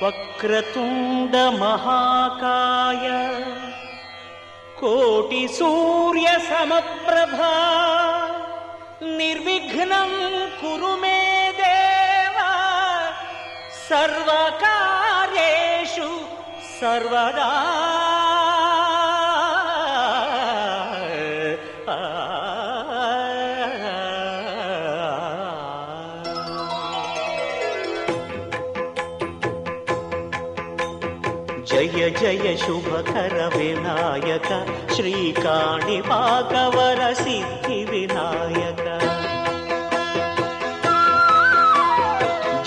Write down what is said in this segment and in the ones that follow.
వక్రతుండ మహాకాయ కోటి సూర్య సమప్రభా నిర్విఘ్నం కురు మే దేవ సర్వకార్యేషు సర్వదా. జయ జయ శుభకర వినాయక శ్రీకాణిపాకవర సిద్ధి వినాయక.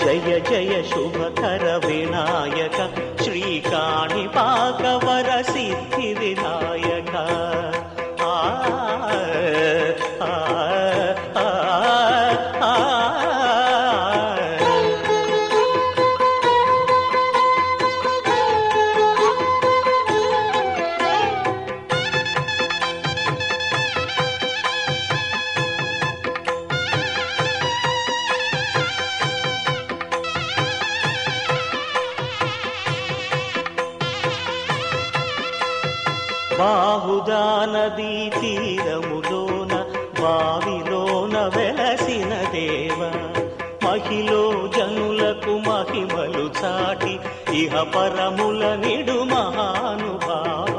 జయ జయ శుభకర వినాయక శ్రీకాణిపాకవర సిద్ధి వినాయక. బాహుదా నదీ తీరములోన బావిలోన వెలసిన దేవ మహిలో జనులకు మహిమలు చాటి ఇహ పరముల నిడు మహానుభావ.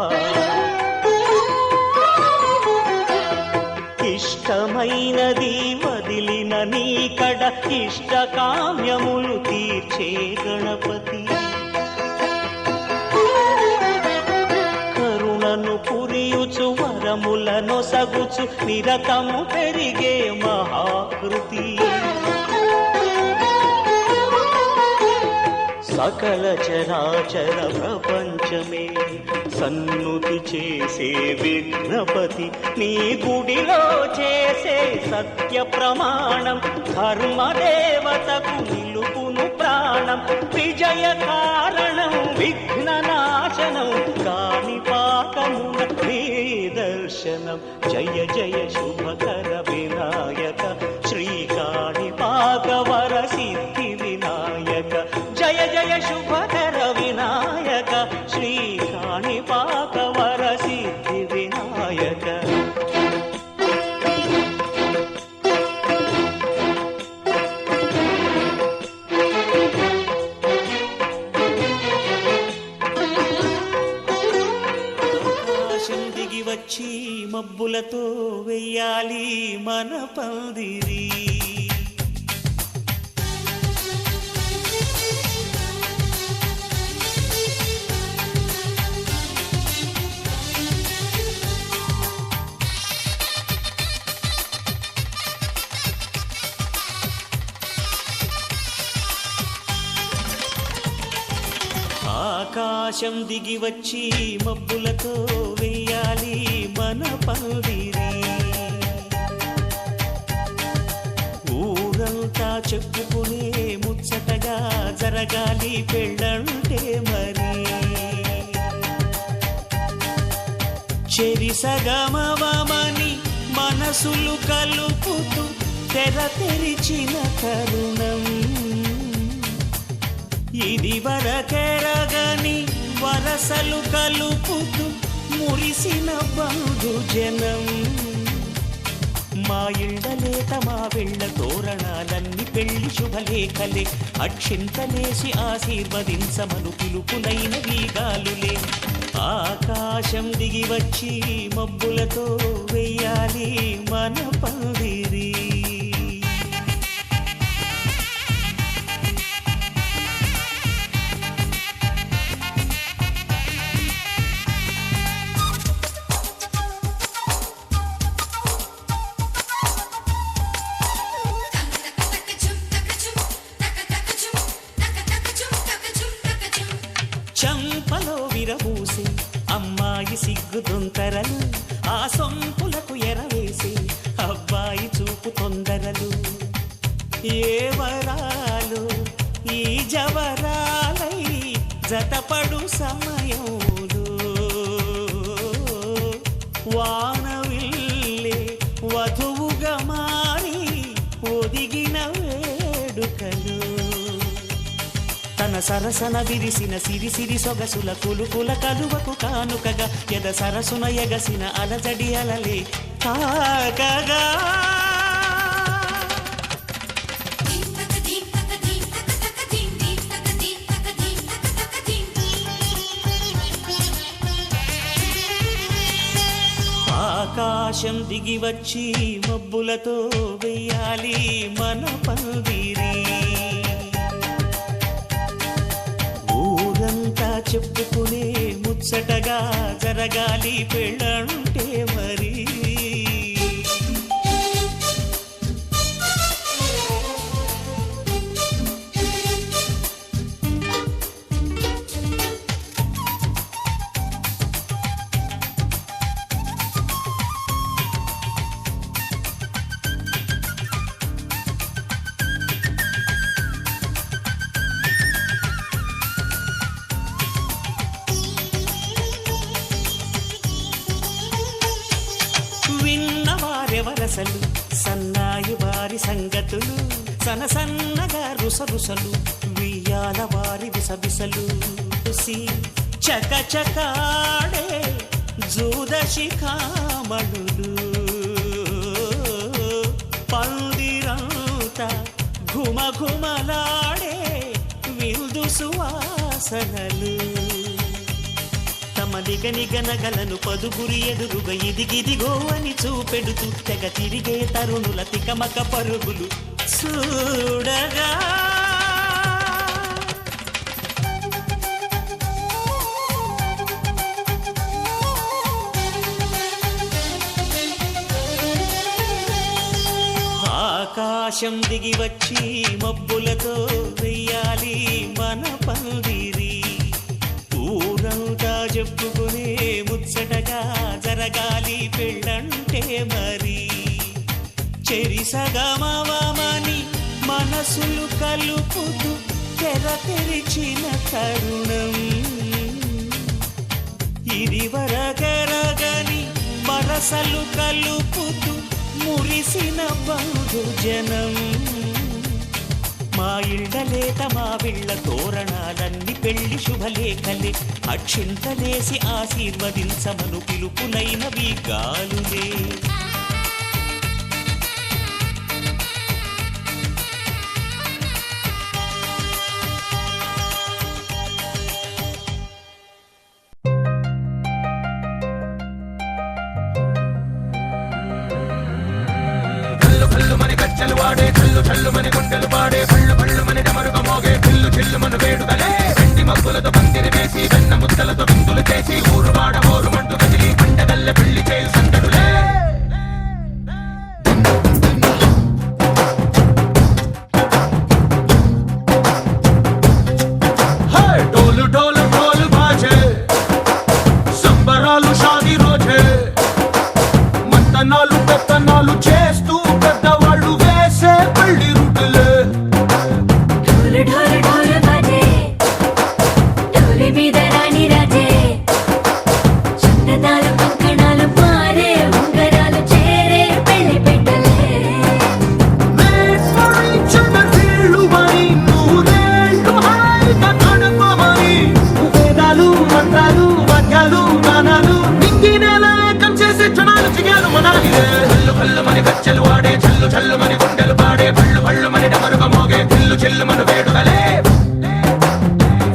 ఇష్టమైనది వదిలిన నీకడ ఇష్ట కామ్యములు తీర్చే గణపతి. పురియుచు వరములను సగుచు నిరతము పెరిగే మహాకృతి. సకల చరాచర ప్రపంచమే సన్నుతి చేసే విఘ్నపతి. నీ గుడిలో చేసే సత్య ప్రమాణం ధర్మదేవతకు నిలుపును ప్రాణం. విజయ కారణం విఘ్న నాశనం కాణిపాకమున దర్శనం. జయ జయ శుభకర వినాయక శ్రీకాణిపాకవర సిద్ధి వినాయక. జయ జయ శుభకర వినాయక శ్రీకాణిపాకవర సిద్ధి వినాయక. వచ్చి మబ్బులతో వెయ్యాలి మన పందిరి. ఆకాశం దిగి వచ్చి మబ్బులతో వెయ్యాలి మన పందిరి. ఊరంతా చెప్పుకునే ముచ్చటగా జరగాలి పెళ్ళంటే మరి. చెరిసగమవమని మనసులు కలుపుతూ తెర తెరిచిన తరుణం. ఇది వరకెరగని వరసలు కలుపుతూ మురిసిన బంధుజనం. మా ఇళ్ళలేత మా వెళ్ళ తోరణాలన్నీ పెళ్లి శుభలేఖలే. అక్షింతలేసి ఆశీర్వదించమను పిలుపునైన వీగాలులే. ఆకాశం దిగి వచ్చి మబ్బులతో వెయ్యాలి మన పందిరి. చంపలో విరబూసి అమ్మాయి సిగ్గు దొంతరలు. ఆ సొంపులకు ఎరవేసి అబ్బాయి చూపు తొందరలు. ఏ వరాలు ఈ జవరాలై జతపడు సమయంలో వానవిల్లే వధువుగా మారి ఒదిగిన వేడుకలు. తన సరసన విరిసిన సిరి సిరి సొగసుల కులుకుల కలువకు కానుకగా ఎద సరసున ఎగసిన అలజడి అలలే తాకగా ఆకాశం దిగి వచ్చి మబ్బులతో వెయ్యాలి మన పందిరి ఊరంతా చెప్పుకునే ముచ్చటగా జరగాలి పెళ్ళంటే మరి విన్నవారెవరసలు సన్నాయి వారి సంగతులు సనసన్నగా రుసరుసలు వియ్యాల వారి విసవిసలు చకచకాడే జూదశిఖామణులు పందిరంతా ఘుమఘుమలాడే విందు సువాసనలు తమ నిగనిగనగలను పదుగురి ఎదురుగా ఇదిగిదిగో అని చూపెడుతూ తెగ తిరిగే తరుణుల తికమక పరుగులు చూడగా ఆకాశం దిగి వచ్చి మబ్బులతో వెయ్యాలి మన పందిరి ఊరంతా చెప్పుకునే ముచ్చటగా జరగాలి పెళ్ళంటే మరి చెరిసగమవమని మనసులు కలుపుతూ తెర తెరిచిన తరుణం ఇది వరగరగని వరసలు కలుపుతూ మురిసిన బంధుజనం మా ఇళ్ళలేత మా విళ్ళ తోరణాలన్నీ పెళ్లి శుభలేఖలే అక్షింతలేసి ఆశీర్వదించమను పిలుపునైనవి గాలులే గజ్జలు వాడే కళ్ళు చల్లు మని గుండెలు పాడే పళ్ళు పళ్ళు మని డమరుగ మోగే పిల్లు చిల్లు మను వేడుదలే వెండి మబ్బులతో పందిరి వేసి వెన్న ముద్దలతో విందులు చేసి ఊరు వాడ ఊరు మంటు కదిలి పండగల్లె పెళ్లి చేయు సందడులే డోలు డోలు డోలు బాజే సంబరాలు షాదీ రోజే మంతనాలు పెత్తనాలు చేస్తూ పెద్దవాళ్ళు వేసే పెళ్లి రూటులే ఢోలు ఢోలు ఢోలు బాజే ఢోలి మీద రాణి రాజే చందనాలు కంకణాలు మారే ఉంగరాలు చేరే పెళ్లి పెట్టలే వీళ్ళు మరి నూరేళ్ళు హాయిగా గడపమని వేదాలు మంత్రాలు వాక్యాలు గానాలు నింగినేల ఏకం చేసే క్షణాలు చిగాలు మనాలి కళ్ళు కళ్ళు మని గజ్జలు వాడే చల్లు చల్లు మని గుండెలు పాడే పళ్ళు పళ్ళు మని డమరుగ మోగే పిల్లు చిల్లు మను వేడుదలే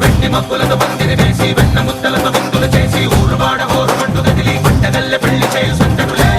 వెండి మబ్బులతో పందిరి వేసి వెన్న ముద్దలతో విందులు చేసి ఊరు వాడ ఊరు మంటు కదిలి పంటగల్లె పెళ్లి చేయు సందడులే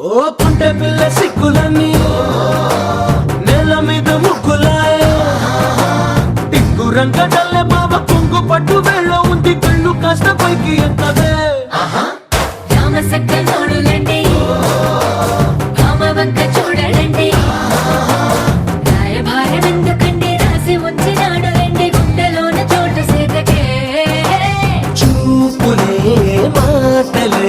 ఓ పుంటె పిల్ల సిక్కులన్నీ నేల మీద ముగ్గులాయ టింగు రంగడల్లె బాబ కొంగు పట్టు వెళ్ళ ఉంది కళ్ళు కాస్త పైకి ఎక్కదే రామ సక్క నోడులండి భామ వంక చూడడండి రాయభారం ఎందుకండి రాసి ఉంచినాడు రండి గుండెలోన చోటు సేదకే చూపులే మాటలే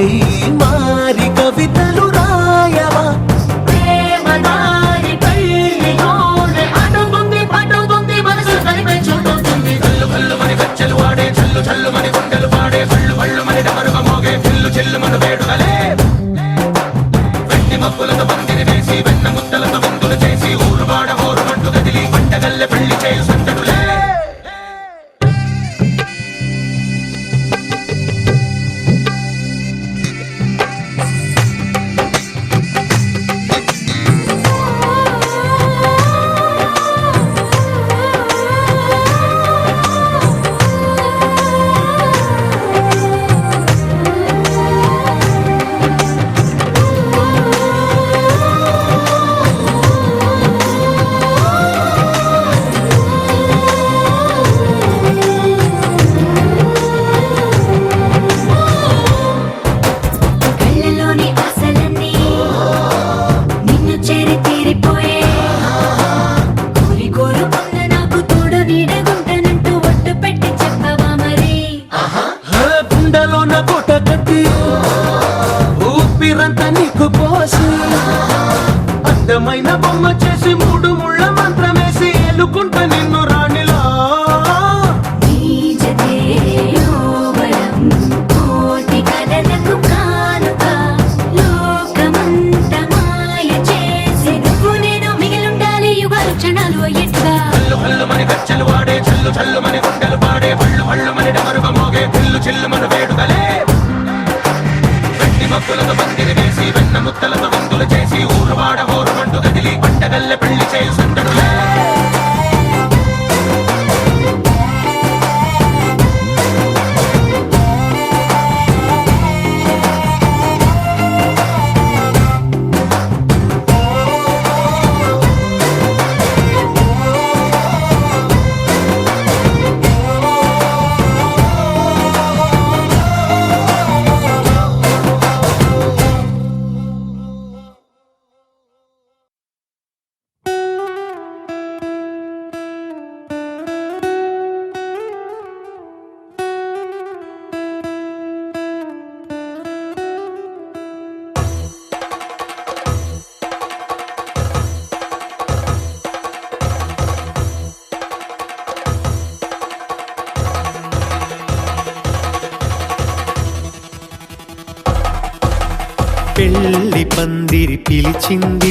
పెళ్లి పందిరి పిలిచింది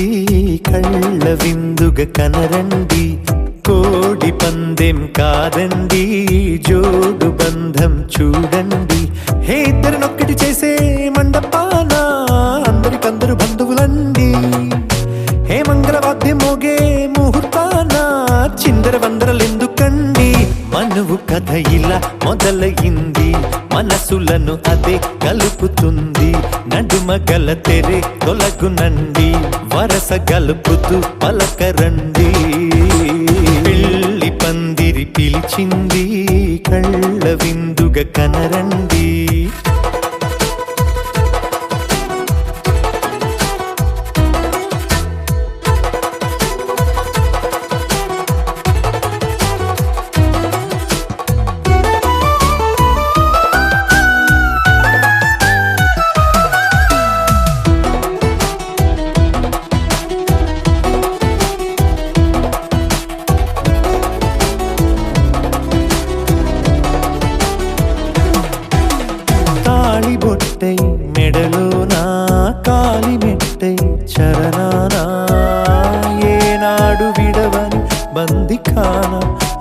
కళ్ళ విందుగ కనరండి కోడి పందెం కాదండి జోడు బంధం చూడండి హే ఇద్దరినొక్కటి చేసే మండపాన అందరికందరు బంధువులండి హే మంగళవాద్యం మోగే ముహూర్తాన చిందర వందరలెందుకండి మనువు కథ ఇలా మొదలయింది మనసులను అదే కలుపుతుంది నడుమ గల తెరే తొలగునండి వరస గలుపుతూ పలకరండి పెళ్లి పందిరి పిలిచింది కళ్ళ విందుగ కనరండి బొట్టై మెడలోనా కాలి మెట్టై చరణానా ఏనాడు విడవని బందిఖాన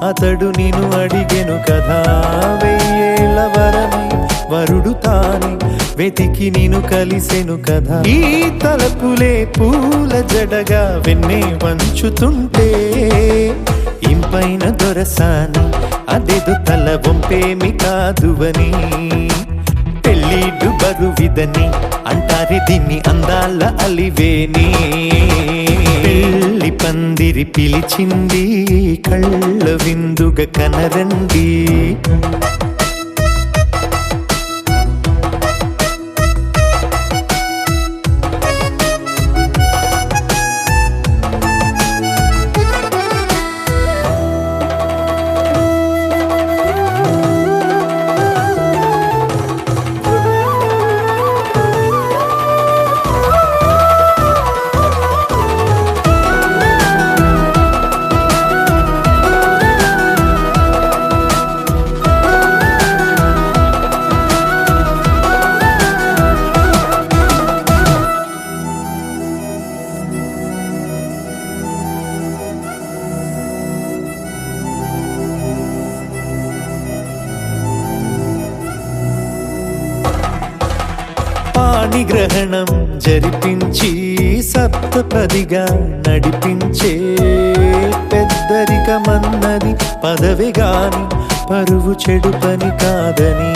అతడు నిన్ను అడిగెను కదా వెయ్యేళ్ళ వరమై వరుడు తానే వెతికి నిన్ను కలిసెను కదా ఈ తలపులే పూల జడగా వెన్నే వంచుతుంటే ఇంపైన దొరసాని అదేదో తల వంపేమి కాదువని పెళ్ళిడు బరువిదని అంటారే దీన్ని అందాల అలివేని పెళ్లి పందిరి పిలిచింది కళ్ళ విందుగ కనరండి గ్రహణం జరిపించి సప్తపదిగా నడిపించే పెద్దరికమన్నది పదవి గాని పరువు చెడు పని కాదని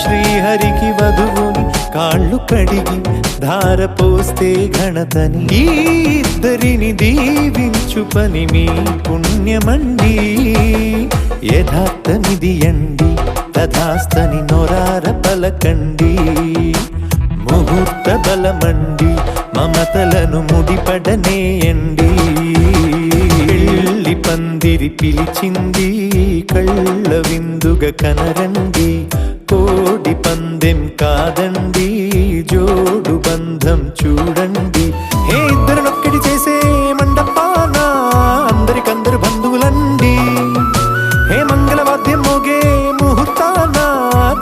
శ్రీహరికి వధువుని కాళ్ళు కడిగి ధార పోస్తే ఘనతని ఈ ఇద్దరిని దీవించు పని మీ పుణ్యమండి యథార్థమిది అండి తథాస్తని నొరార పలకండి ముహూర్త బలమండి మమతలను ముడిపడనేయండి పెళ్లి పందిరి పిలిచింది కళ్ళ విందుగ కనరండి కోడి పందెం కాదండి జోడు బంధం చూడండి హే ఇద్దరినొక్కటి చేసే మండపాన అందరికందరు బంధువులండి హే మంగళవాద్యం మోగే ముహూర్తాన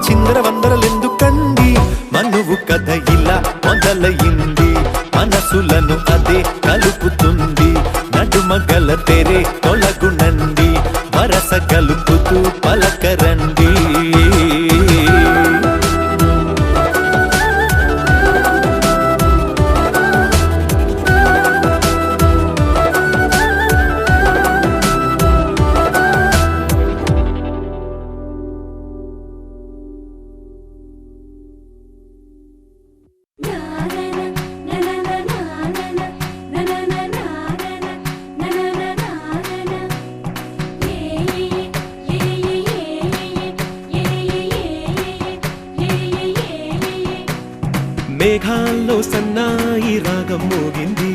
చిందర వందరలెందుకండి మనువు కథ ఇలా మొదలయింది మనసులను అదే కలుపుతుంది నడుమ గల తెరే తొలగునండి వరస కలుపుతూ పలకరండి మేఘాల్లో సన్నాయి రాగం మోగింది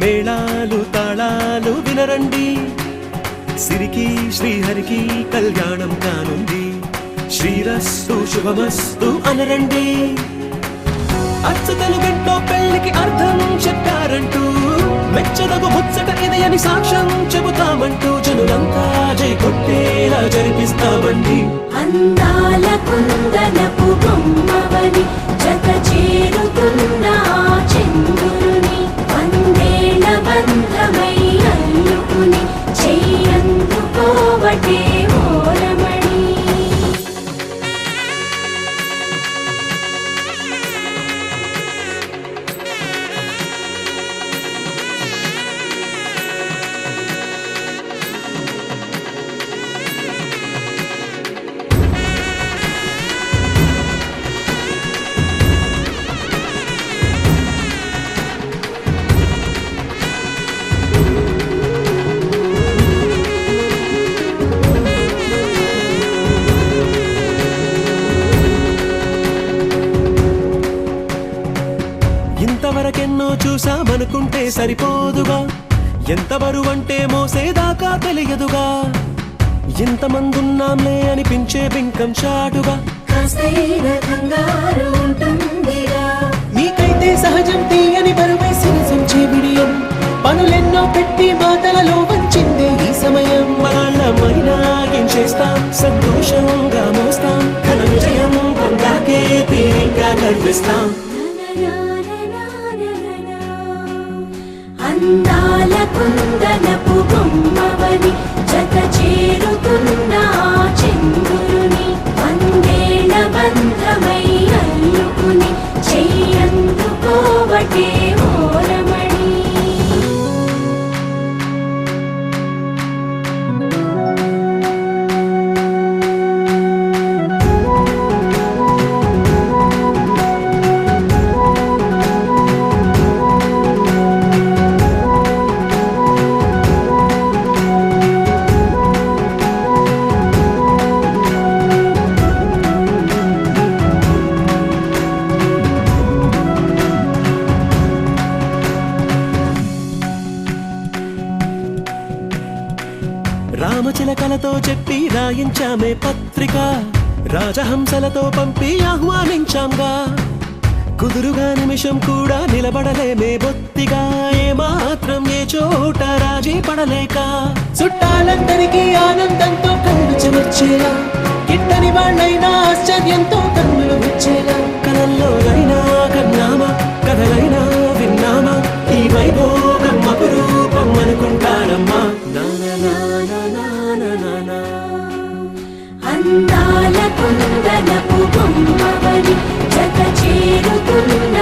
మేళాలు తాళాలు వినరండి సిరికి శ్రీహరికి కళ్యాణం కానుంది శ్రీరస్తు శుభమస్తు అనరండి అచ్చతలు గంటో పెళ్లికి అర్థం చెప్పారంటూ మెచ్చదగు ముచ్చట ఇది అని సాక్ష్యం చెబుతామంటూ జనులంతా జై కొట్టేలా జరిపిస్తామండి అందాల కుందనపు బొమ్మవని జత చేరుతున్న చూసామనుకుంటే సరిపోదుగా, ఎంత బరువంటే మోసేదాకా తెలియదుగా, ఎంతమందున్నాంలే అనిపించే బింకం చాటుగా. నీకైతే సహజం తీయని బరువేసిన సంచే బిడియం, పనులెన్నో పెట్టి మాటలలో వంచిందే ఈ సమయం. వాళ్ళమైనా ఏం చేస్తాం, సంతోషంగా మోస్తాం, ఘన విజయం పొందాకే తీరిగ్గా గర్విస్తాం. అందాల కుందనపు బొమ్మవని జత చేరుతున్న చంద్రుని, వందేళ్ల బంధమై అల్లుకుని చెయ్యందుకోవటే ఓరమణి. రామచిలకలతో చెప్పి రాయించామే పత్రిక, రాజహంసలతో పంపి ఆహ్వానించాంగా, కుదురుగా నిమిషం కూడా నిలబడలేమే బొత్తిగా, ఏ మాత్రం ఏ చోట రాజీ పడలేక. చుట్టాలందరికీ ఆనందంతో కళ్ళు చెమర్చేలా, గిట్టని వాళ్ళైనా ఆశ్చర్యంతో కన్నులు వచ్చేలా. కలల్లోనైనా కన్నామా, కథలైనా విన్నామా, ఈ వైభోగం అపురూపం అనుకుంటానమ్మా. అందాల కుందనపు బొమ్మవని జత చేరుతున్న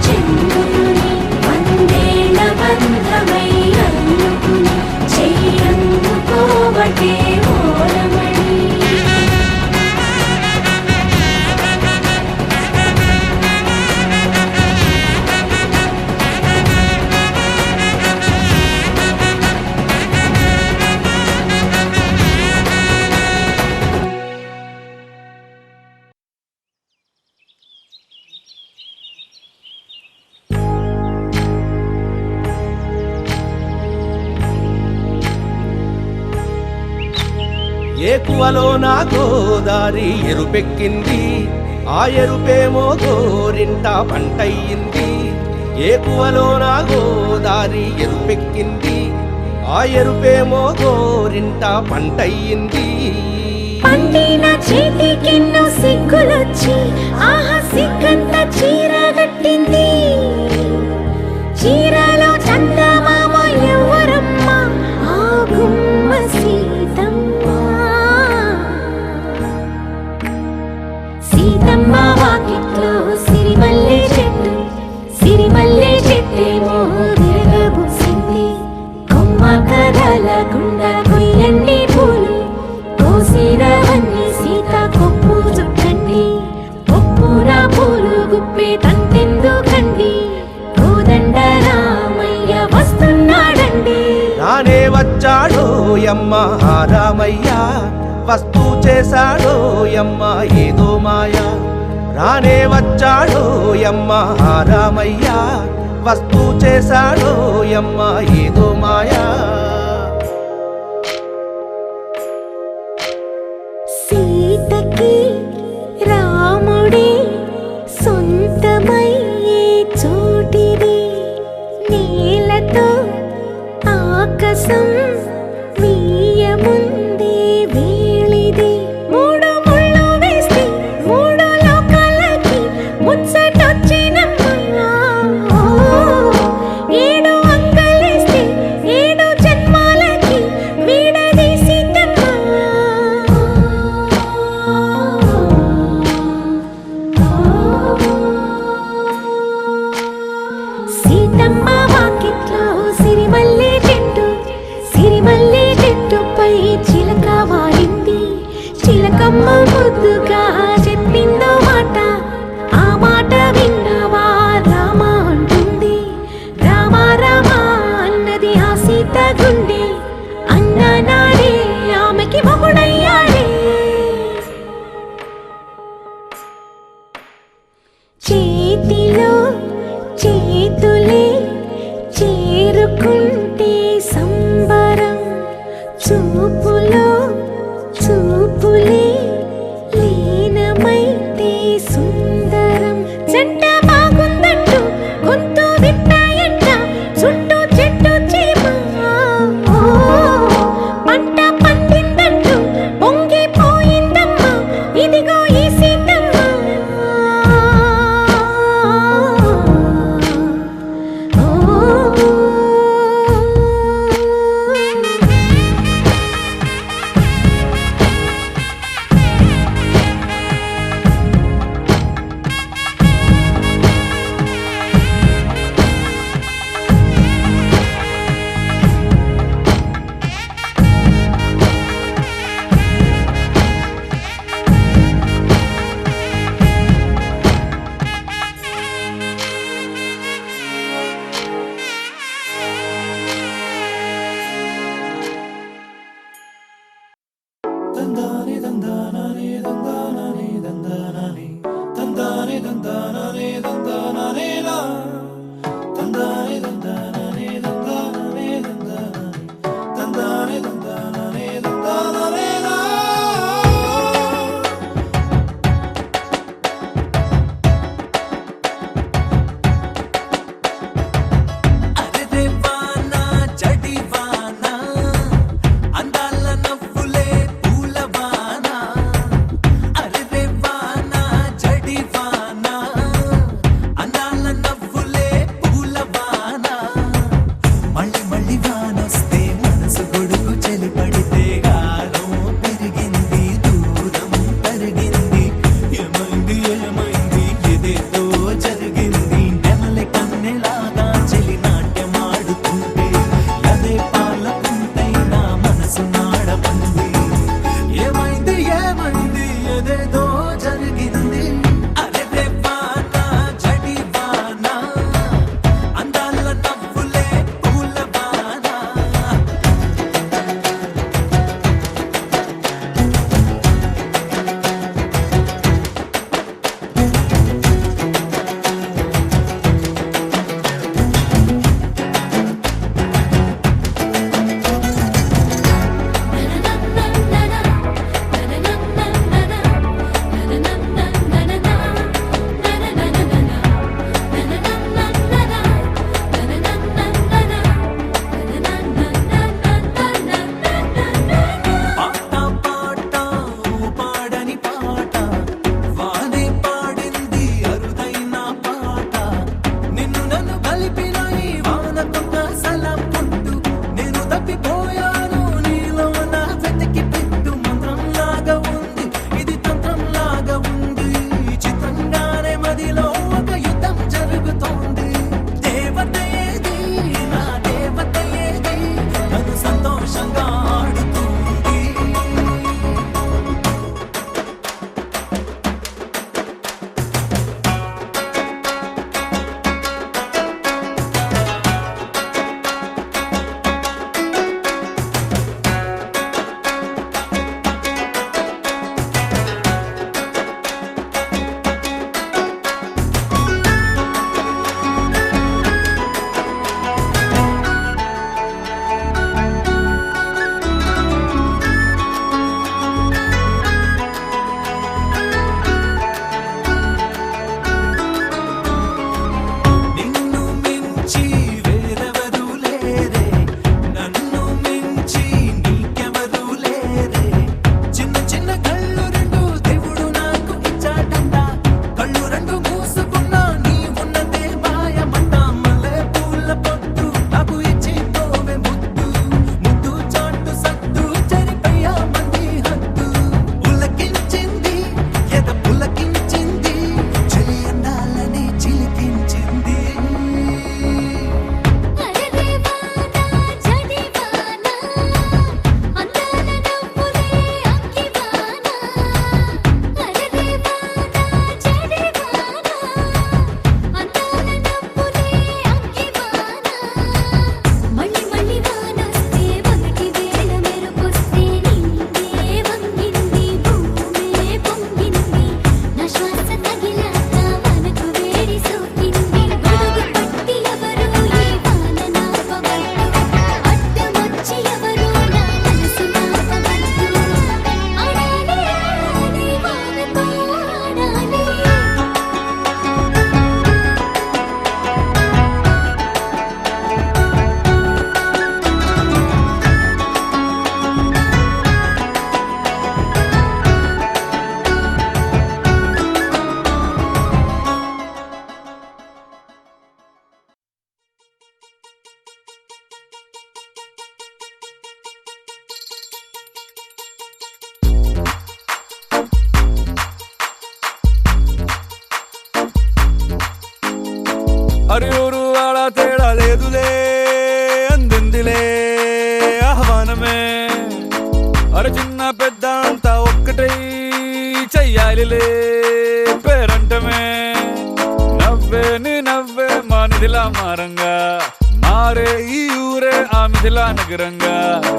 చంద్రుని, వందేళ్ల బంధమై అల్లుకుని చెయ్యందుకోవటే ఓరమణి. ఏకువలో నా గోదారి ఎరుపెక్కింది, ఆ ఎరుపేమో గోరింట పంటయ్యింది. ఏకువలో నా గోదారి ఎరుపెక్కింది, ఆ ఎరుపేమో గోరింట పంటయ్యింది. పండిన చేతికెన్నో సిగ్గులొచ్చి ఆహా సిగ్గంత చీరగట్టింది. చీరలో చందమామ ఎవరమ్మ, ఆ గుమ్మ సీతమ్మ. సీతమ్మ వాకిట్లో సిరిమల్లె చెట్టు, సిరిమల్లె చెట్టేమో తిరగబూసింది. కొమ్మ కదలకుండా కొయ్యండి పూలు, కోసిరవన్నీ సీత కొప్పు చుట్టండి. కొప్పున పూలు గుప్పే తంతెందుకండి, కోదండ రామయ్య వస్తున్నాడండి. రానే వచ్చాడో యమ్మ ఆ రామయ్య, వస్తూ చేశాడో యమ్మ ఏదో మాయ. రానే వచ్చాడో యమ్మ ఆ రామయ్య, వస్తూ చేశాడో యమ్మ ఏదో మాయా. సీతకి రాముడే సొంతమయ్యే చోటిది, నేలతో ఆకాశం వీయముందే వేళిది. మూడు ముళ్ళు వేస్తే మూడు లోకాలకి ముచ్చటొచ్చినమ్మా. ఏడు అంగలేస్తే ఏడు జన్మాలకి వీడదీసిద్దమ్మా. సీతమ్మ వాకిట్లో సిరిమల్లె చెట్టు, సిరిమల్లె చెట్టుపై చిలక వాలింది. చిలకమ్మ ముద్దుగా చెప్పిందో మాట, ఆ మాట విన్నవా రామ అంటుంది. రామ రామ అన్నది ఆ సీత గుండె, అన్న నాడే ఆమెకి మొగుడయ్యాడే. చేతిలో చేతులే జరిగింది. అరే రేవానా జడివానా అందాల నవ్వులే పూలవానా. పాట పాట పాడని పాట వానే పాడింది అరుదైన పాట. నిన్ను నన్ను కలిపిన ఈ వానకొక సలం పుట్టు. నేను తప్పిపోయాను నీలో నా వెతికి పెట్టు. మంత్రంలాగా ఉంది ఇది తంత్రంలాగా ఉంది. చిత్రంగానే మదిలో ఒక యుద్ధం జరుగుతోంది. దేవత ఏది నా దేవత ఏది నన్ను సంతోషంగా ఆడుతుంది. నిన్ను మించి వేరెవరు లేరే, నన్ను మించి నీకెవరు లేరే. చిన్న చిన్న కళ్ళు రెండు దేవుడు నాకు ఇచ్చాడంట. కళ్ళు రెండు మూసుకున్నా నీ ఉన్నదే మాయమంట. మల్లె పూల పొట్టు నాకు ఇచ్చి పోవే ముద్దు. ముద్దు చాటు సత్తు చెరిపయ్యా మంది హద్దు. పులకించింది ఎద పులకించింది చెలి అందాలని చిలికించింది. అరే రేవానా జడివానా అందాల నవ్వులే అంకివానా. అరే రేవానా జడివానా అందాల నవ్వులే అంకివానా. మళ్ళీ మళ్ళీ వానొస్తే ఒకటి వేళ మెరుపొస్తే నిండే వంగింది భూమే పొంగింది. నా శ్వాస తగిలాక మనకు వేడి సోకింది. గొడుగు పట్టి ఎవరు ఈ వాన నాపవద్దు. అడ్డమొచ్చి ఎవరు నా మనసు నాపవద్దు. ఆడాలి ఆడాలి వానతో ఆడాలి. అరే ఊరు ఆడ తేడా లేదులే అందిందిలే ఆహ్వానమే. అరే చిన్న పెద్ద అంతా ఒక్కటై చెయ్యాలిలే పేరంటమే. నవ్వే నీ నవ్వే మా నిధిలా మారంగా మారే ఈ ఊరే ఆ మిథిలా నగరంగా.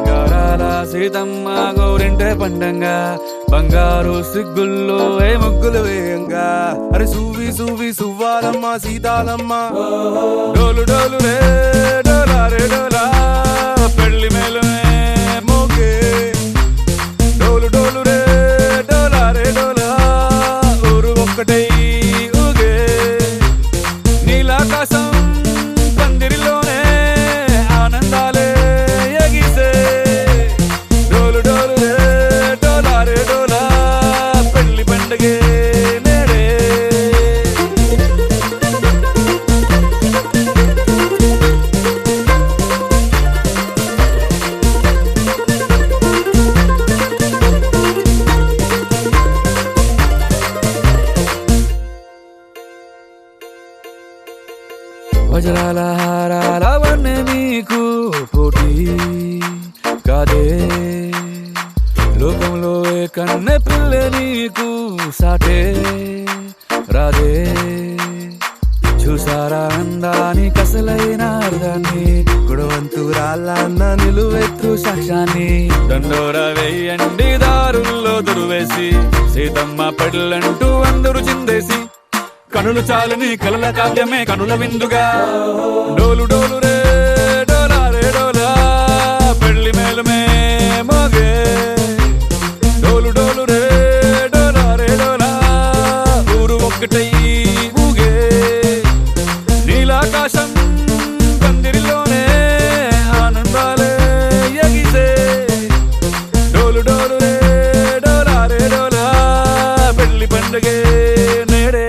గారాల సీతమ్మ గోరింటే పండంగా బంగారు సిగ్గుల్లో ఏ ముగ్గులు వేయంగా. అరే సూవి సూవి సువ్వాలమ్మ సీతాలమ్మ డోలు డోలు రే డోలా రే డోలా పెళ్లి మేళమే మోగే డోలు డోలు రే డోలా రే డోలా ఊరు ఒక్కటై ఊగే నీలాకాశం పందిరిలోనే ఆనందాలే ఎగిసే. డోలు డోలు రే డోలా రే డోలా పెళ్లి పండగే నేడే. వజ్రాల హారాలవన్నీ నీకు పోటీ కాదే లోకంలో ఏ కన్నె పిల్ల నీకు సాటే రాదే చూసారా అందాని కసలైన అర్థాన్ని గుణవంతురాళ్ళ అన్న నిలువెత్తు సాక్ష్యాన్ని దండోర వేయండి దారుల్లో దురువేసి సీతమ్మ పెళ్ళంటూ అందరూ చిందేసి కనులు చాలని కలల కావ్యమే కనుల విందుగా డోలు డోలు రే డోలా రే డోలా పెళ్లి మేలుమే మోగే డోలు డోలు రే డోలా రే డోలా ఊరు ఒక్కటై ఊగే నీలాకాశం పందిరిలోనే ఆనందాలే ఎగిసే డోలు డోలు రే డోలా రే డోలా పెళ్లి పండుగే నేడే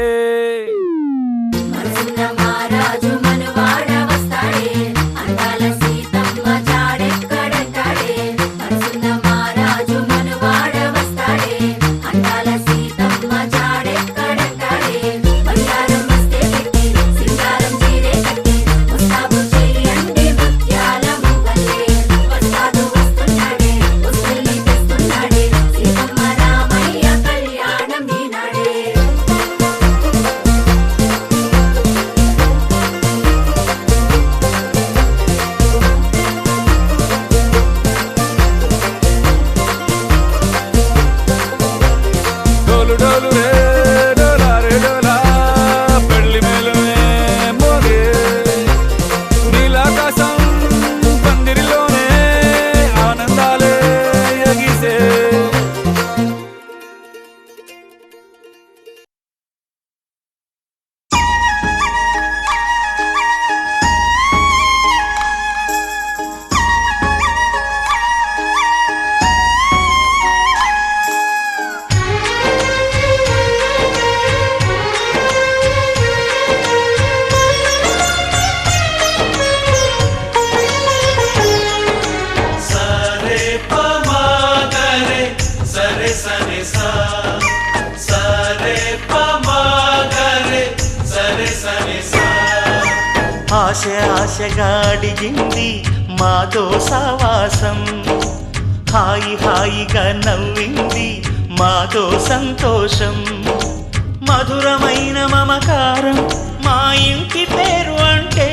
మనసున్న మహారాజు మనువాడ వస్తాడే అందాల సీతమ్మ జాడెక్కడంటాడే మనసున్న మహారాజు మనువాడ వస్తాడే అందాల సీతమ్మ జాడెక్కడంటాడే బంగారం మస్తే పెట్టి సింగారం చీరే కట్టి ముస్తాబు చేయండి ముత్యాల మువ్వలే వస్తాడు వస్తున్నాడే వస్తుల్ని తెస్తున్నాడే సీతమ్మ రామయ్య కళ్యాణం ఈనాడే డోలు డోలు రే డోలా రే డోలా పెళ్లి మేలుమే మోగే నీలాకాశం పందిరిలోనే ఆనందాలే ఎగిసే సరే పమాగరే సరే సరే సా సరే పమాగరే సరే సరే సా ఆశ ఆశగా అడిగింది మాతో సావాసం హాయి హాయిగా నవ్వింది మాతో సంతోషం మధురమైన మమకారం మా ఇంటి పేరు అంటే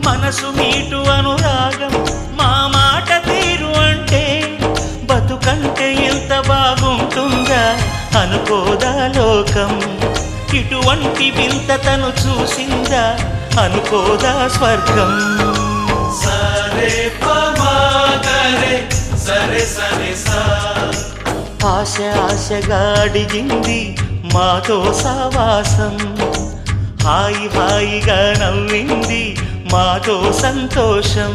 మనసు మీటు అనురాగం మా మాట తీరు అంటే బతుకంటే ఎంత బాగుంటుందా అనుకోదా లోకం ఇటువంటి వింత తను చూసిందా అనుకోదా స్వర్గం సరే పమాగరే సరే సరే సా ఆశ ఆశగా అడిగింది మాతో సావాసం హాయి హాయిగా నవ్వింది మాతో సంతోషం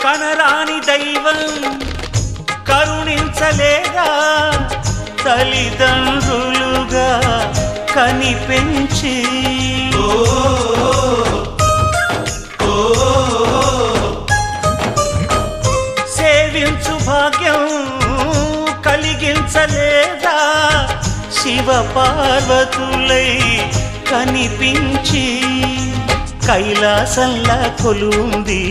కనరాని దైవం కరుణించలేదా తల్లిదండ్రులుగా కనిపెంచి సేవించు భాగ్యం కలిగించలేదా శివ పార్వతులై కనిపించి కైలాసంలా కొలుంది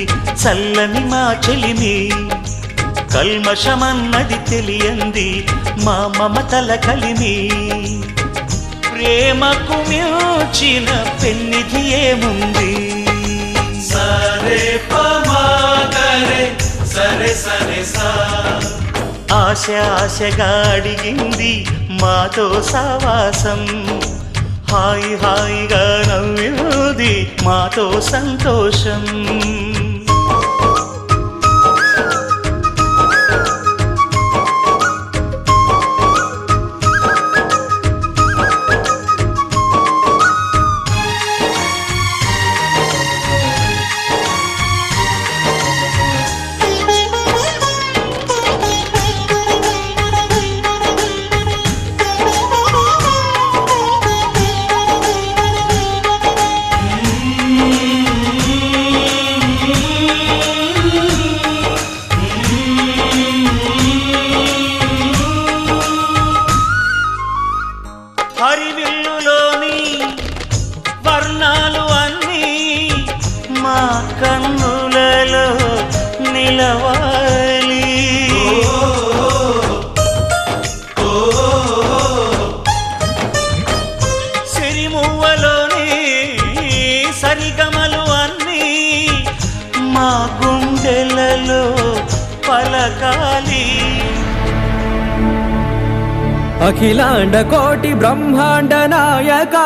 చల్లని మా చెలిమి కల్మషమన్నది తెలియంది మా మమతల కలిమి ప్రేమకు మించిన పెన్నిధి ఏముంది సరే పమాగరే సరే సరే సా ఆశ ఆశగా అడిగింది మాతో సావాసం హాయి హాయిగా నవ్వింది మాతో సంతోషం వర్ణాలు అన్నీ మా కన్నులలో నిలవాలి. సిరిమువ్వలోని సరిగమలు అన్నీ మా గుండెలలో పలకాలి. అఖిలాండ కోటి బ్రహ్మాండ నాయక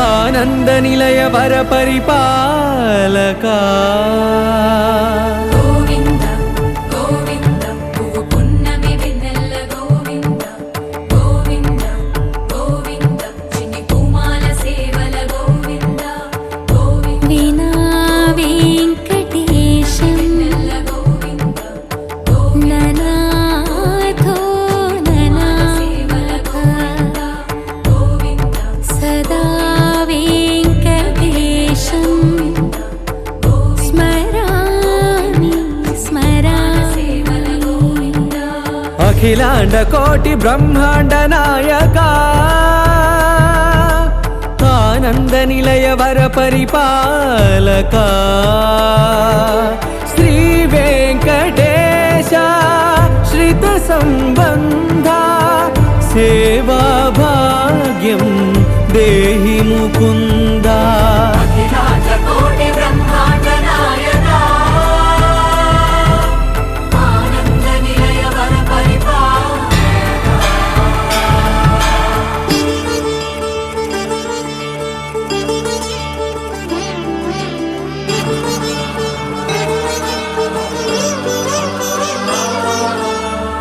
ఆనంద నిలయ వర పరిపాలక గోవింద గోవింద పువ్వు పున్నమి వెన్నెల గోవింద గోవింద గోవింద చిన్ని పూమాల సేవల గోవింద గోవింద వీణా వెంకటేశం వెన్నెల గోవింద ననాథో ననా సేవల గోవింద గోవింద సదా వెంకటేశం స్మరామి స్మరామి సేవల గోవింద అఖిలాండ కోటి బ్రహ్మాండ నాయక ఆనంద నిలయ వర పరిపాలక శ్రీ వెంకటేశ శ్రిత సంబంధ సేవా భాగ్యం దేహి ముకుంద. అఖిలాండ కోటి బ్రహ్మాండ నాయక ఆనంద నిలయ వర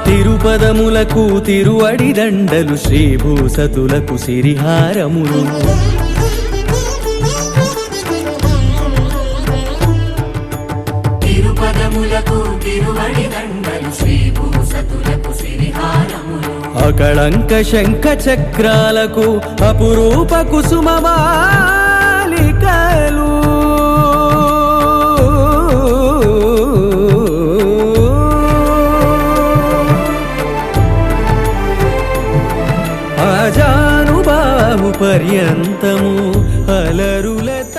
తిరుపదములకు తిరువడి దండలు శ్రీభూసతులకు సిరిహారములు తిరుపదములకు తిరువడి దండలు శ్రీభూసతులకు సిరిహారములు అకళంక శంఖ చక్రాలకు అపురూప కుసుమమాలికలు అజానుబాహు పర్యంతము అలరులత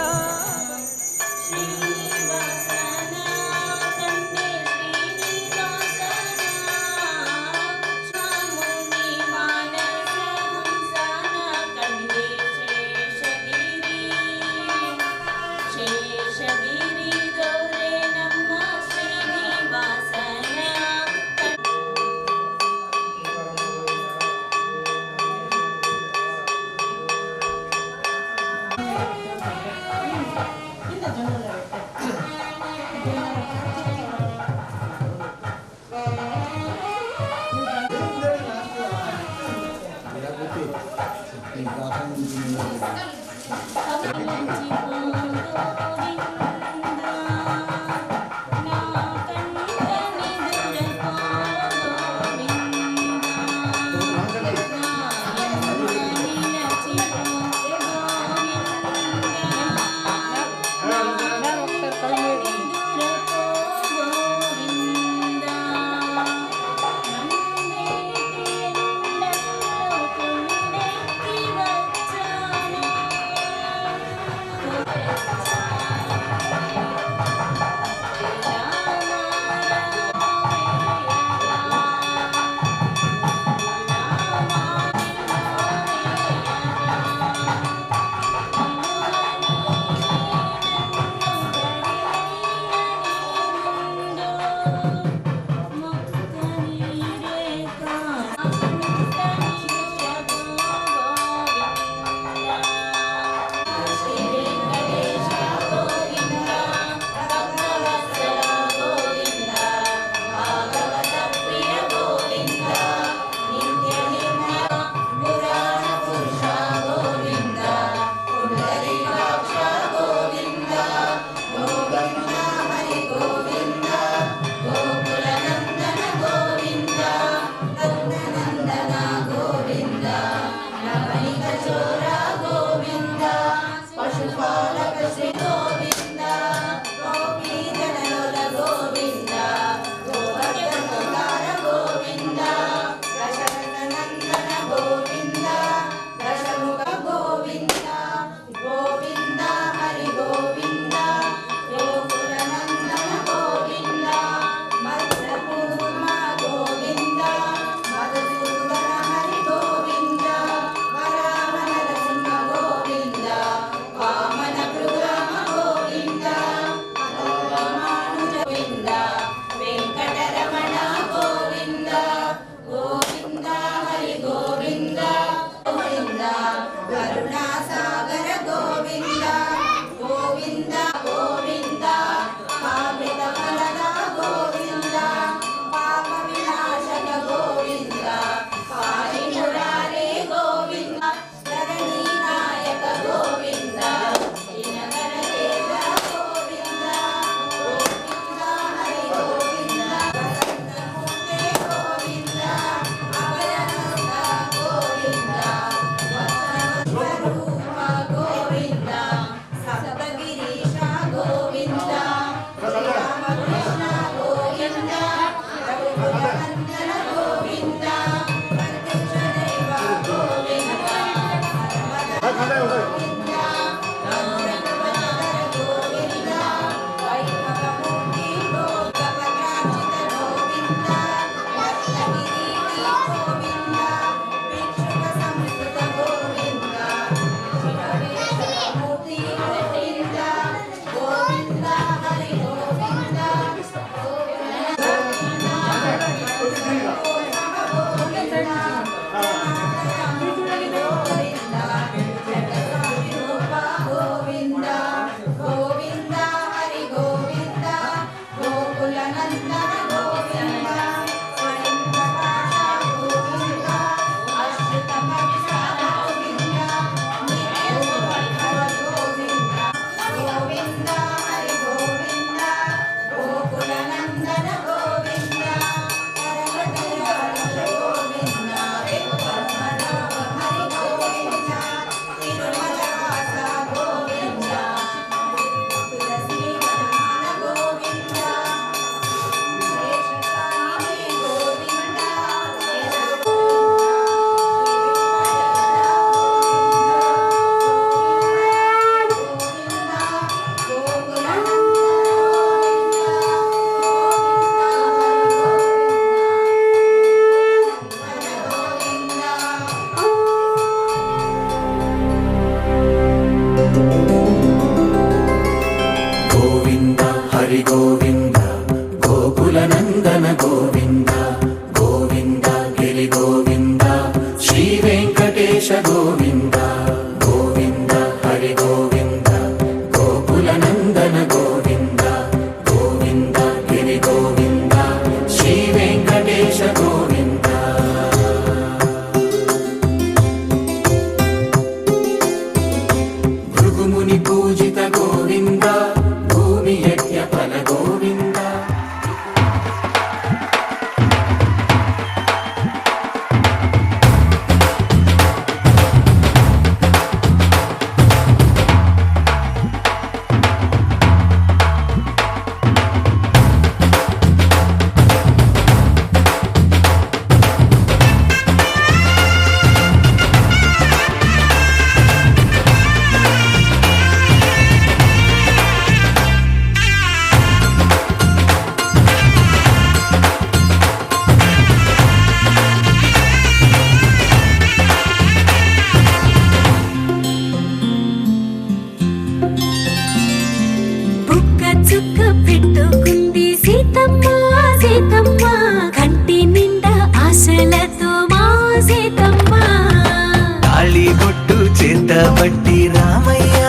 పట్టి రామయ్య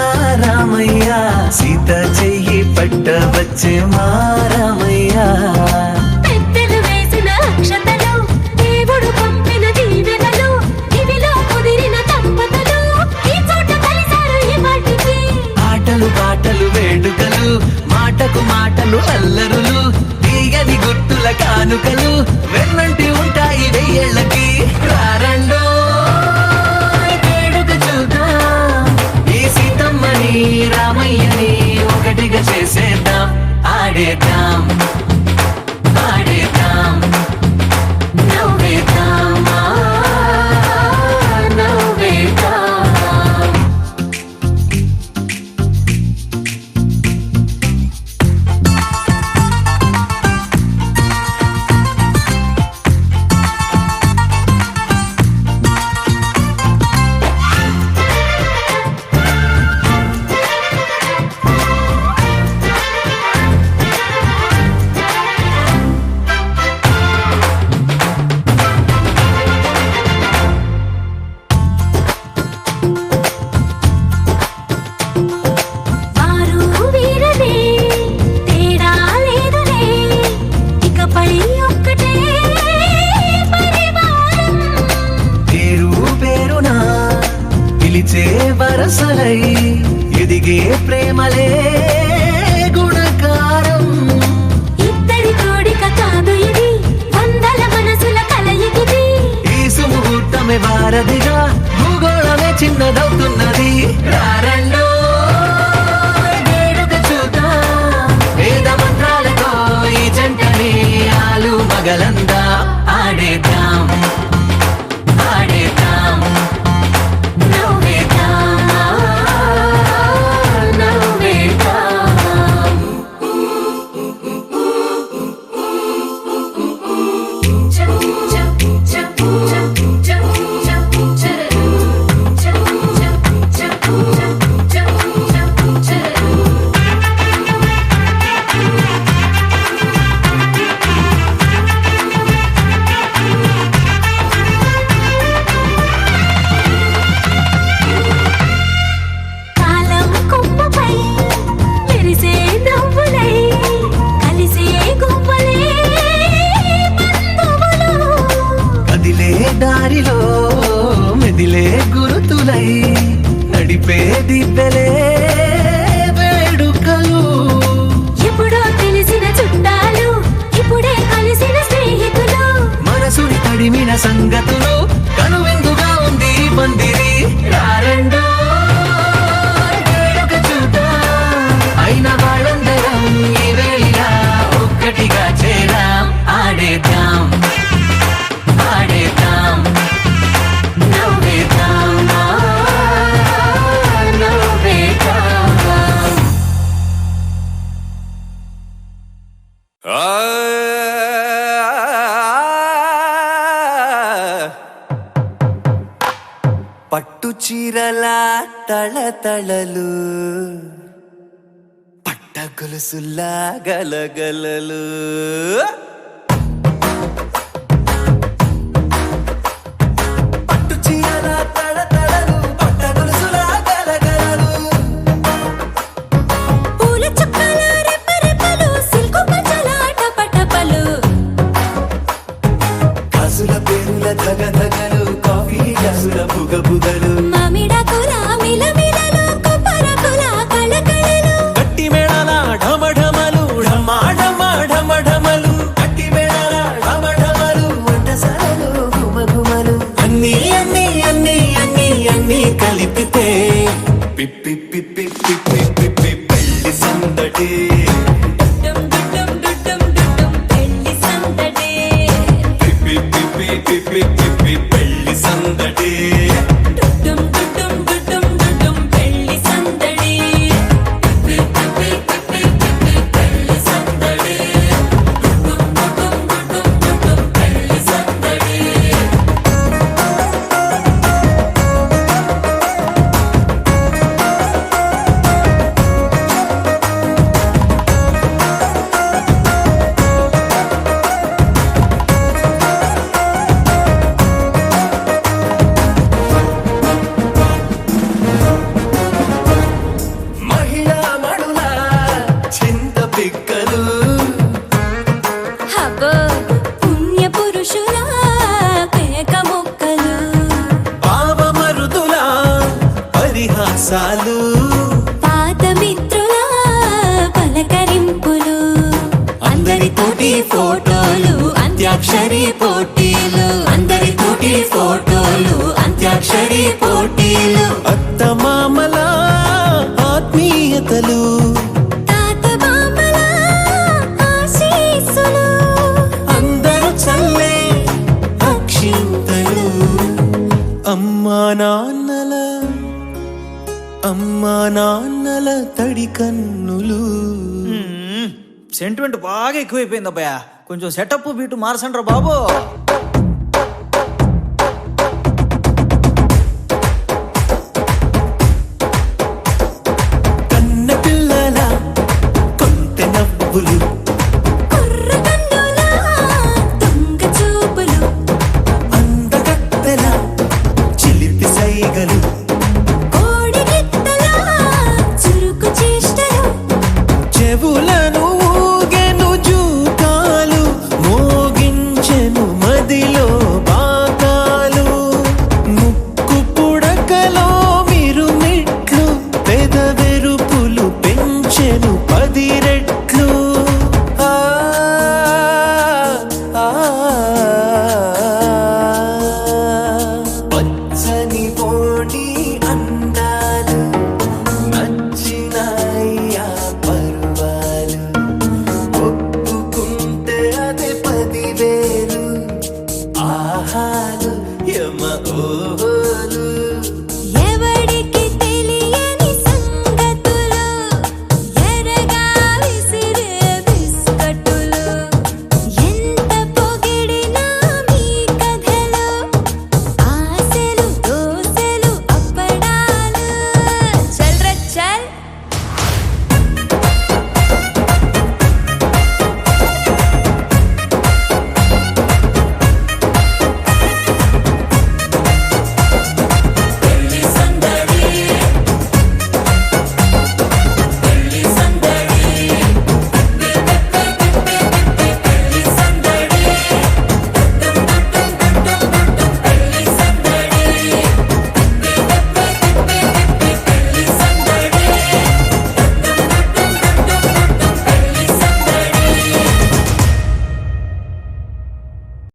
రామయ్య సీత చెయ్యి పట్ట వచ్చే మా రామయ్య పెద్దలు వేసిన అక్షతలు దేవుడు పంపిన దీవెనలు ఇవిలో కుదిరిన దంపతులు ఈ చోట కలిసారు ఈ వాటికి ఆటలు పాటలు వేడుకలు మాటకు మాటలు అల్లరులు తీయని గుర్తుల కానుకలు వెన్నంటి ఉంటాయి వెయ్యేళ్ళకి రారండో రామయ్యని ఒకటిగా చేసేద్దాం ఆడేద్దాం ఆడేద్దాం నవ్వేద్దాం నవ్వేద్దాం వరసలై ఎదిగే ప్రేమలే గుణకారం ఇద్దరి కోడిక కాదు ఇది వందల మనసుల కలయికిది ఈ సుముహూర్తమే వారధిగా భూగోళమే చిన్నదవుతున్నది రారండో వేడుక చూద్దాం వేద మంత్రాలతో ఈ జంటని ఆలు మగలందా ఆడేద్దాం ఆడేద్దాం సంగతులు కనువిందుగా ఉంది ఈ పందిరి రారండో వేడుక చూద్దాం అయిన వాళ్ళందరం ఈ వేళ ఒక్కటిగా చేరాం ఆడేద్దాం ఆడేద్దాం నవ్వేద్దాం నవ్వేద్దాం పట్టు చీరల తళతళలు పట్ట గొలుసుల్లా గలగలలు పట్టు చీరల తళతళలు పట్ట గొలుసుల్లా గలగలలు పూల చుక్కల రెప్పరెప్పలు సిల్కు పచ్చల టపటపలు కాసుల పేరుల ధగధగలు కాఫీ గ్లాసుల బుగబుగలు మామిడాకుల మిలమిలలు కొబ్బరకుల కళకళలు గట్టి మేళాల ఢమఢమలు ఢమా ఢమా ఢమఢమలు గట్టి మేళాల ఢమఢమలు వంటసాలలు గుమగుమలు అన్నీ అన్నీ అన్నీ అన్నీ అన్నీ కలిపితే పిప్పి పిప్పి పిప్పి పిప్పి పెళ్లి సందడి డుమ్ డుమ్ డుమ్ డుమ్ పెళ్లి సందడి పిప్పి పిప్పి పిప్పి పిప్పి పెళ్లి సందడి డుమ్ డుమ్ డుమ్ పెళ్లి సందడి పిప్పి పిప్పి పిప్పి పిప్పి పెళ్లి సందడి డుమ్ డుమ్ పెళ్లి సందడి మహిళా మడుల చింత పిక్కలు హబో పుణ్య పురుషుల పేక మొక్కలు పావమరుదుల పరిహాసాలు పాత మిత్రుల పలకరింపులు అందరితోటి ఫోటోలు అంత్యాక్షరి పోటీలు అందరితోటి ఫోటోలు అంత్యాక్షరి పోటీలు అత్తమామల ఆత్మీయతలు తాత బామ్మల ఆశీస్సులు అందరూ చల్లే అక్షింతలు అమ్మా నాన్నల తడి కన్నులు సెంటిమెంట్ బాగా ఎక్కువైపోయింది అబ్బాయా కొంచెం సెటప్ బీటు మార్చండ్రా బాబు